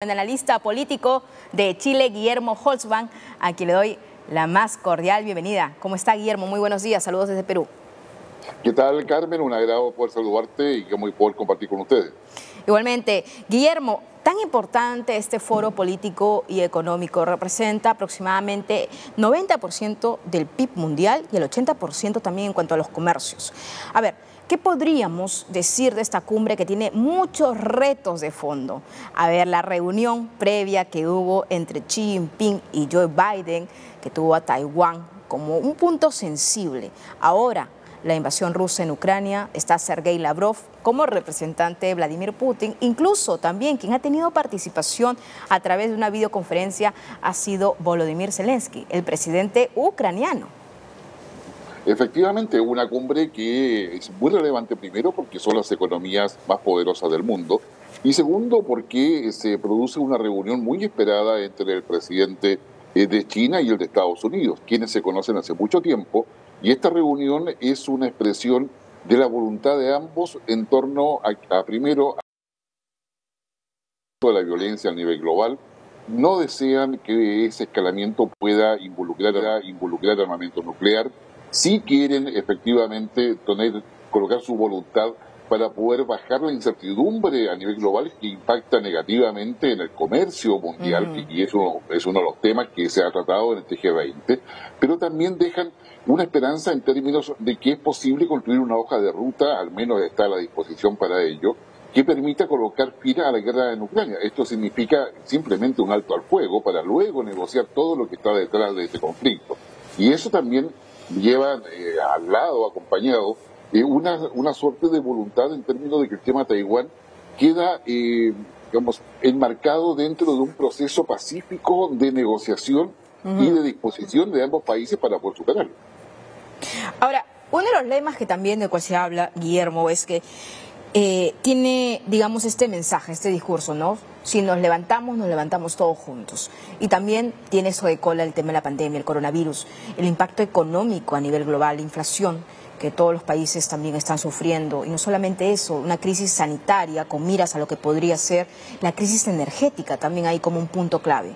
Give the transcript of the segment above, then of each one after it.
El analista político de Chile, Guillermo Holtzman, a quien le doy la más cordial bienvenida. ¿Cómo está, Guillermo? Muy buenos días, saludos desde Perú. ¿Qué tal, Carmen? Un agrado poder saludarte y poder compartir con ustedes. Igualmente, Guillermo, tan importante este foro político y económico, representa aproximadamente 90% del PIB mundial y el 80% también en cuanto a los comercios. A ver, ¿qué podríamos decir de esta cumbre que tiene muchos retos de fondo? A ver, la reunión previa que hubo entre Xi Jinping y Joe Biden, que tuvo a Taiwán como un punto sensible. Ahora, la invasión rusa en Ucrania, está Sergei Lavrov como representante de Vladimir Putin. Incluso también quien ha tenido participación a través de una videoconferencia ha sido Volodymyr Zelensky, el presidente ucraniano. Efectivamente, una cumbre que es muy relevante, primero porque son las economías más poderosas del mundo y segundo porque se produce una reunión muy esperada entre el presidente de China y el de Estados Unidos, quienes se conocen hace mucho tiempo, y esta reunión es una expresión de la voluntad de ambos en torno primero, a la violencia a nivel global. No desean que ese escalamiento pueda involucrar armamento nuclear. Sí quieren efectivamente colocar su voluntad para poder bajar la incertidumbre a nivel global que impacta negativamente en el comercio mundial, y eso es uno de los temas que se ha tratado en este G20, pero también dejan una esperanza en términos de que es posible construir una hoja de ruta, al menos está a la disposición para ello, que permita colocar fin a la guerra en Ucrania. Esto significa simplemente un alto al fuego para luego negociar todo lo que está detrás de este conflicto. Y eso también lleva al lado, acompañado, una suerte de voluntad en términos de que el tema Taiwán queda, enmarcado dentro de un proceso pacífico de negociación y de disposición de ambos países para poder superarlo. Ahora, uno de los lemas que también del cual se habla, Guillermo, es que tiene, digamos, este mensaje, este discurso, ¿no? Si nos levantamos todos juntos. Y también tiene eso de cola el tema de la pandemia, el coronavirus, el impacto económico a nivel global, la inflación que todos los países también están sufriendo. Y no solamente eso, una crisis sanitaria con miras a lo que podría ser la crisis energética también ahí como un punto clave.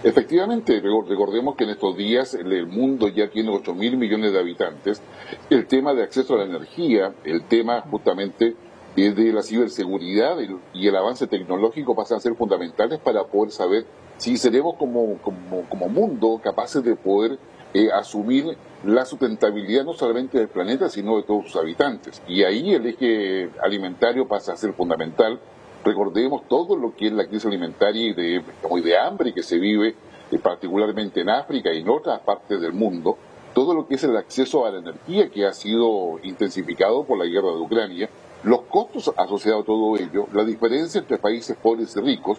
Efectivamente, recordemos que en estos días el mundo ya tiene 8.000 millones de habitantes. El tema de acceso a la energía, el tema justamente de la ciberseguridad y el avance tecnológico pasan a ser fundamentales para poder saber si seremos como mundo capaces de poder asumir la sustentabilidad no solamente del planeta, sino de todos sus habitantes. Y ahí el eje alimentario pasa a ser fundamental. Recordemos todo lo que es la crisis alimentaria y de hambre que se vive, particularmente en África y en otras partes del mundo, todo lo que es el acceso a la energía que ha sido intensificado por la guerra de Ucrania, los costos asociados a todo ello, la diferencia entre países pobres y ricos,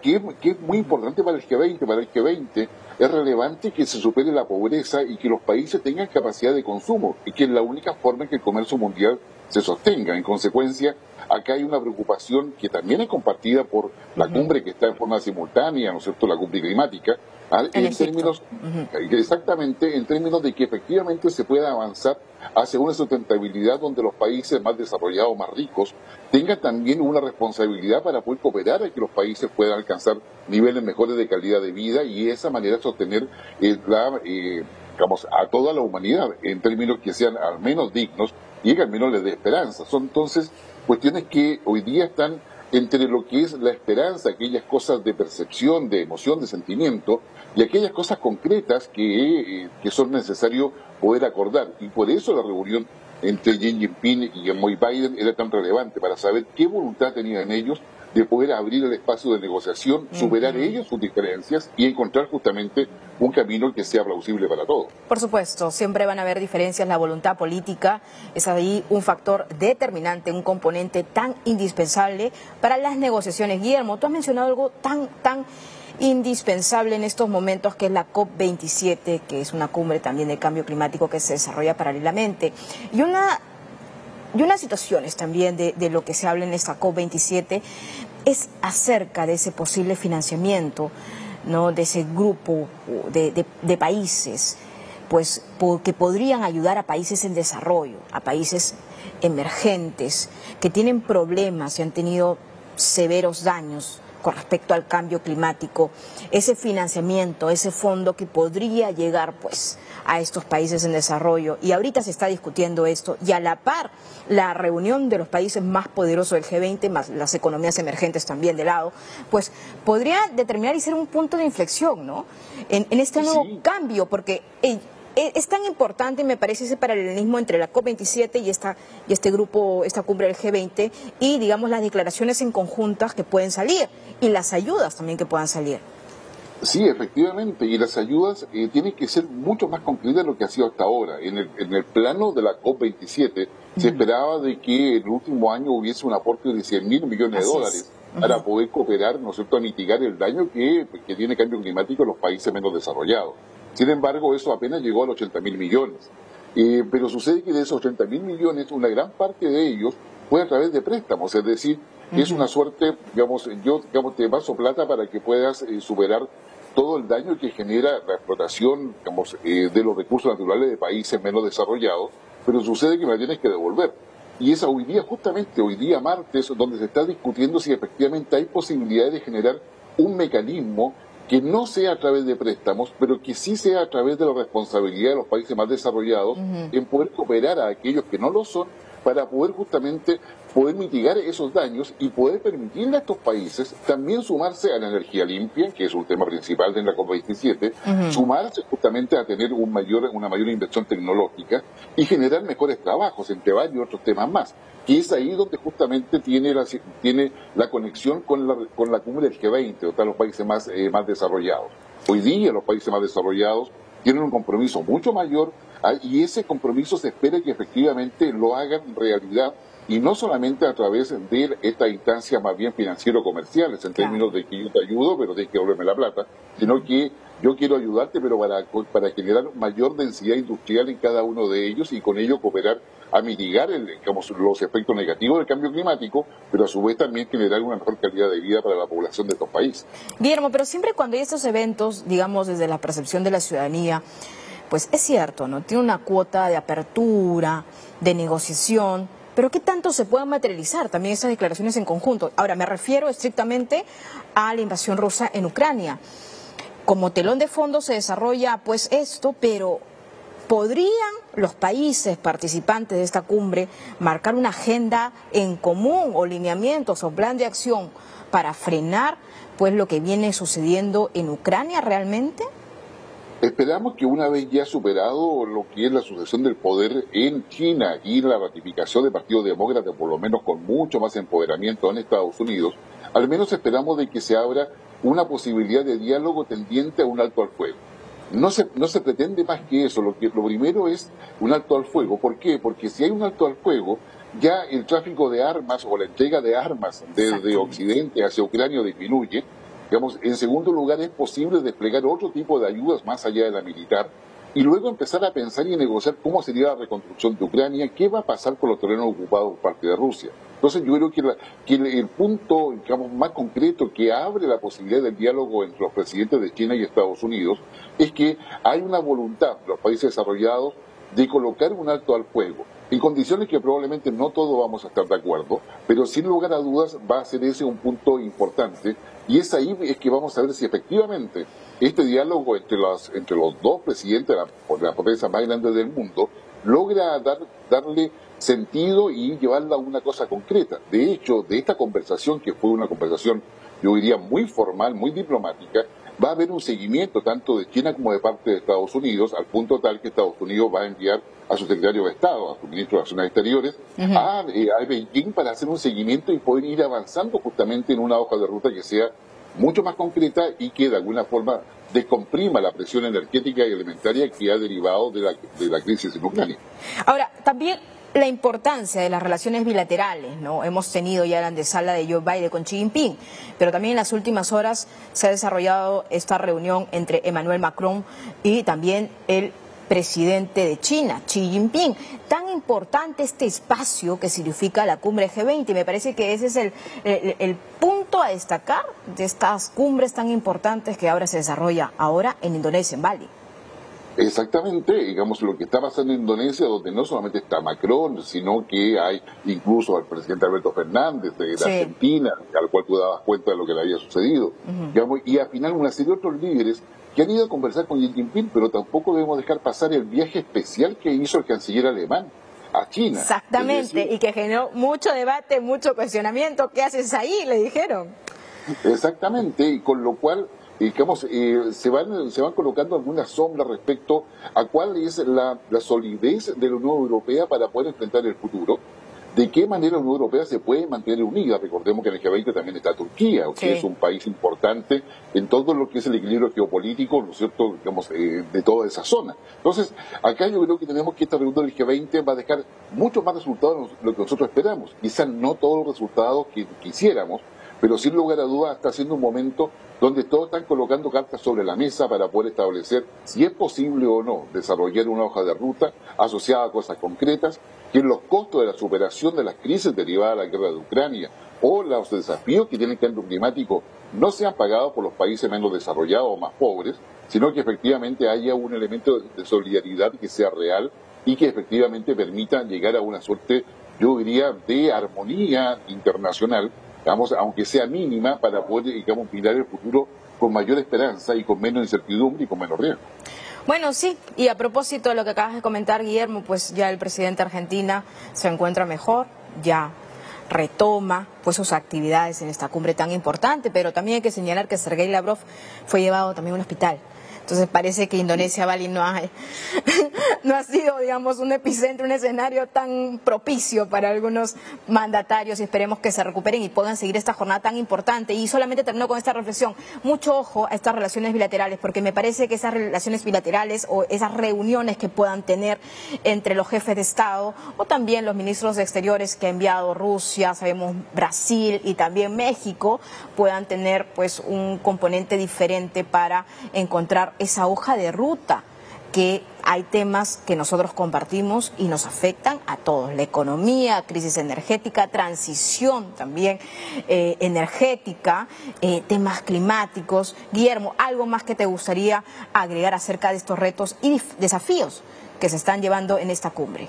que es muy importante para el G20. Para el G20 es relevante que se supere la pobreza y que los países tengan capacidad de consumo, y que es la única forma en que el comercio mundial se sostenga. En consecuencia, acá hay una preocupación que también es compartida por la cumbre que está en forma simultánea, ¿no es cierto?, la cumbre climática, en términos, exactamente, en términos de que efectivamente se pueda avanzar hacia una sustentabilidad donde los países más desarrollados, más ricos, tengan también una responsabilidad para poder cooperar a que los países puedan alcanzar niveles mejores de calidad de vida y de esa manera sostener a toda la humanidad en términos que sean al menos dignos y que al menos les dé esperanza. Son entonces cuestiones que hoy día están entre lo que es la esperanza, aquellas cosas de percepción, de emoción, de sentimiento, y aquellas cosas concretas que son necesarios poder acordar. Y por eso la reunión entre Xi Jinping y Joe Biden era tan relevante, para saber qué voluntad tenían ellos de poder abrir el espacio de negociación, superar ellos sus diferencias y encontrar justamente un camino que sea plausible para todos. Por supuesto, siempre van a haber diferencias, la voluntad política es ahí un factor determinante, un componente tan indispensable para las negociaciones. Guillermo, tú has mencionado algo tan indispensable en estos momentos, que es la COP27, que es una cumbre también de cambio climático que se desarrolla paralelamente. Y unas situaciones también de lo que se habla en esta COP27 es acerca de ese posible financiamiento, ¿no?, de ese grupo de países, pues que podrían ayudar a países en desarrollo, a países emergentes que tienen problemas y han tenido severos daños con respecto al cambio climático, ese financiamiento, ese fondo que podría llegar pues a estos países en desarrollo. Y ahorita se está discutiendo esto y a la par la reunión de los países más poderosos del G20, más las economías emergentes también de lado, pues podría determinar y ser un punto de inflexión, ¿no? En este nuevo cambio, porque es tan importante, me parece, ese paralelismo entre la COP27 y este grupo, esta cumbre del G20, y digamos las declaraciones en conjuntas que pueden salir y las ayudas también que puedan salir. Sí, efectivamente, y las ayudas tienen que ser mucho más concretas de lo que ha sido hasta ahora. En el plano de la COP27 se esperaba de que el último año hubiese un aporte de 100.000 millones de dólares para poder cooperar, ¿no es cierto?, a mitigar el daño que tiene el cambio climático en los países menos desarrollados. Sin embargo, eso apenas llegó a los 80.000 millones. Pero sucede que de esos 80.000 millones, una gran parte de ellos fue a través de préstamos, es decir, es una suerte, digamos, te paso plata para que puedas superar todo el daño que genera la explotación, digamos, de los recursos naturales de países menos desarrollados, pero sucede que me la tienes que devolver. Y es hoy día, justamente hoy día martes, donde se está discutiendo si efectivamente hay posibilidades de generar un mecanismo que no sea a través de préstamos, pero que sí sea a través de la responsabilidad de los países más desarrollados en poder cooperar a aquellos que no lo son, para poder justamente poder mitigar esos daños y poder permitirle a estos países también sumarse a la energía limpia, que es un tema principal de la COP27, sumarse justamente a tener una mayor inversión tecnológica y generar mejores trabajos, entre varios otros temas más, que es ahí donde justamente tiene la conexión con la cumbre del G20, donde están los países más desarrollados. Hoy día los países más desarrollados tienen un compromiso mucho mayor, y ese compromiso se espera que efectivamente lo hagan realidad, y no solamente a través de esta instancia más bien financiero-comerciales, en términos de que yo te ayudo, pero tienes que devolverme la plata, sino que yo quiero ayudarte, pero para generar mayor densidad industrial en cada uno de ellos y con ello cooperar a mitigar los efectos negativos del cambio climático, pero a su vez también generar una mejor calidad de vida para la población de estos países. Guillermo, pero siempre cuando hay estos eventos, digamos desde la percepción de la ciudadanía, pues es cierto, ¿no? Tiene una cuota de apertura, de negociación, pero ¿qué tanto se pueden materializar también esas declaraciones en conjunto? Ahora, me refiero estrictamente a la invasión rusa en Ucrania. Como telón de fondo se desarrolla pues esto, pero ¿podrían los países participantes de esta cumbre marcar una agenda en común o lineamientos o plan de acción para frenar pues lo que viene sucediendo en Ucrania realmente? Esperamos que una vez ya superado lo que es la sucesión del poder en China y la ratificación del Partido Demócrata, por lo menos con mucho más empoderamiento en Estados Unidos, al menos esperamos de que se abra una posibilidad de diálogo tendiente a un alto al fuego. No se pretende más que eso, lo primero es un alto al fuego. ¿Por qué? Porque si hay un alto al fuego, ya el tráfico de armas o la entrega de armas desde Occidente hacia Ucrania disminuye. Digamos, en segundo lugar, es posible desplegar otro tipo de ayudas más allá de la militar y luego empezar a pensar y negociar cómo sería la reconstrucción de Ucrania, qué va a pasar con los terrenos ocupados por parte de Rusia. Entonces yo creo que el punto, digamos, más concreto que abre la posibilidad del diálogo entre los presidentes de China y Estados Unidos es que hay una voluntad de los países desarrollados de colocar un alto al fuego, en condiciones que probablemente no todos vamos a estar de acuerdo, pero sin lugar a dudas va a ser ese un punto importante, y es ahí es que vamos a ver si efectivamente este diálogo entre los dos presidentes de la potencia más grande del mundo logra darle sentido y llevarla a una cosa concreta. De hecho, de esta conversación, que fue una conversación, yo diría, muy formal, muy diplomática, va a haber un seguimiento tanto de China como de parte de Estados Unidos, al punto tal que Estados Unidos va a enviar a su secretario de Estado, a su ministro de Relaciones Exteriores, a Beijing para hacer un seguimiento y poder ir avanzando justamente en una hoja de ruta que sea mucho más concreta y que de alguna forma descomprima la presión energética y alimentaria que ha derivado de la crisis en Ucrania. Ahora, también la importancia de las relaciones bilaterales, ¿no? Hemos tenido ya la antesala de Joe Biden con Xi Jinping, pero también en las últimas horas se ha desarrollado esta reunión entre Emmanuel Macron y también el presidente de China, Xi Jinping. Tan importante este espacio que significa la cumbre G20, me parece que ese es el punto a destacar de estas cumbres tan importantes que ahora se desarrolla ahora en Indonesia, en Bali. Exactamente, digamos, lo que está pasando en Indonesia, donde no solamente está Macron, sino que hay incluso al presidente Alberto Fernández de Sí. Argentina, al cual tú dabas cuenta de lo que le había sucedido. Digamos, y al final una serie de otros líderes que han ido a conversar con Xi Jinping, pero tampoco debemos dejar pasar el viaje especial que hizo el canciller alemán a China. Exactamente, Es decir, y que generó mucho debate, mucho cuestionamiento. ¿Qué haces ahí? Le dijeron. exactamente, y con lo cual digamos, se van colocando algunas sombras respecto a cuál es la solidez de la Unión Europea para poder enfrentar el futuro, de qué manera la Unión Europea se puede mantener unida. Recordemos que en el G20 también está Turquía, que Sí. es un país importante en todo lo que es el equilibrio geopolítico, ¿no es cierto?, digamos, de toda esa zona. Entonces, acá yo creo que tenemos que esta reunión del G20 va a dejar muchos más resultados de lo que nosotros esperamos. Quizás no todos los resultados que quisiéramos, pero sin lugar a dudas está siendo un momento donde todos están colocando cartas sobre la mesa para poder establecer si es posible o no desarrollar una hoja de ruta asociada a cosas concretas, que los costos de la superación de las crisis derivadas de la guerra de Ucrania o los desafíos que tiene el cambio climático no sean pagados por los países menos desarrollados o más pobres, sino que efectivamente haya un elemento de solidaridad que sea real y que efectivamente permita llegar a una suerte, yo diría, de armonía internacional, digamos, aunque sea mínima, para poder, digamos, mirar el futuro con mayor esperanza y con menos incertidumbre y con menos riesgo. Bueno, sí, y a propósito de lo que acabas de comentar, Guillermo, pues ya el presidente de Argentina se encuentra mejor, ya retoma pues sus actividades en esta cumbre tan importante, pero también hay que señalar que Sergei Lavrov fue llevado también a un hospital. Entonces parece que Indonesia, Bali, no ha sido, digamos, un epicentro, un escenario tan propicio para algunos mandatarios, y esperemos que se recuperen y puedan seguir esta jornada tan importante. Y solamente termino con esta reflexión. Mucho ojo a estas relaciones bilaterales, porque me parece que esas relaciones bilaterales o esas reuniones que puedan tener entre los jefes de Estado o también los ministros de Exteriores que ha enviado Rusia, sabemos Brasil y también México, puedan tener pues un componente diferente para encontrar esa hoja de ruta, que hay temas que nosotros compartimos y nos afectan a todos: la economía, crisis energética, transición también energética, temas climáticos. Guillermo, ¿algo más que te gustaría agregar acerca de estos retos y desafíos que se están llevando en esta cumbre?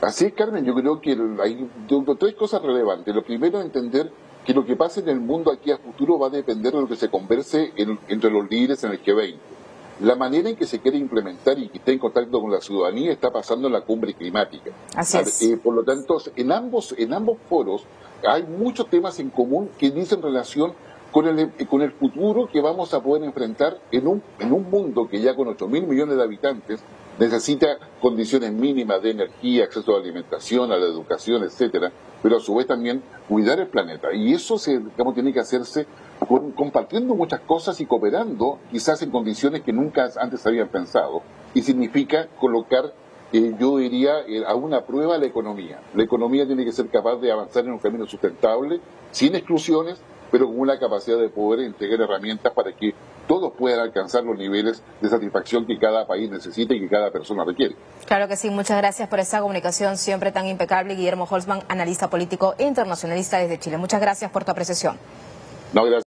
Así es, Carmen, yo creo que hay tres cosas relevantes. Lo primero, entender que lo que pase en el mundo aquí a futuro va a depender de lo que se converse entre los líderes en el G20. La manera en que se quiere implementar y que esté en contacto con la ciudadanía está pasando en la cumbre climática. Así es. Por lo tanto, en ambos foros hay muchos temas en común que dicen relación con el futuro que vamos a poder enfrentar en un mundo que ya con 8.000 millones de habitantes necesita condiciones mínimas de energía, acceso a la alimentación, a la educación, etcétera, pero a su vez también cuidar el planeta. Y eso tiene que hacerse compartiendo muchas cosas y cooperando, quizás en condiciones que nunca antes se habían pensado. Y significa colocar, yo diría, a una prueba la economía. La economía tiene que ser capaz de avanzar en un camino sustentable, sin exclusiones, pero con una capacidad de poder entregar herramientas para que todos puedan alcanzar los niveles de satisfacción que cada país necesita y que cada persona requiere. Claro que sí, muchas gracias por esta comunicación siempre tan impecable. Guillermo Holzman, analista político internacionalista desde Chile. Muchas gracias por tu apreciación. No, gracias.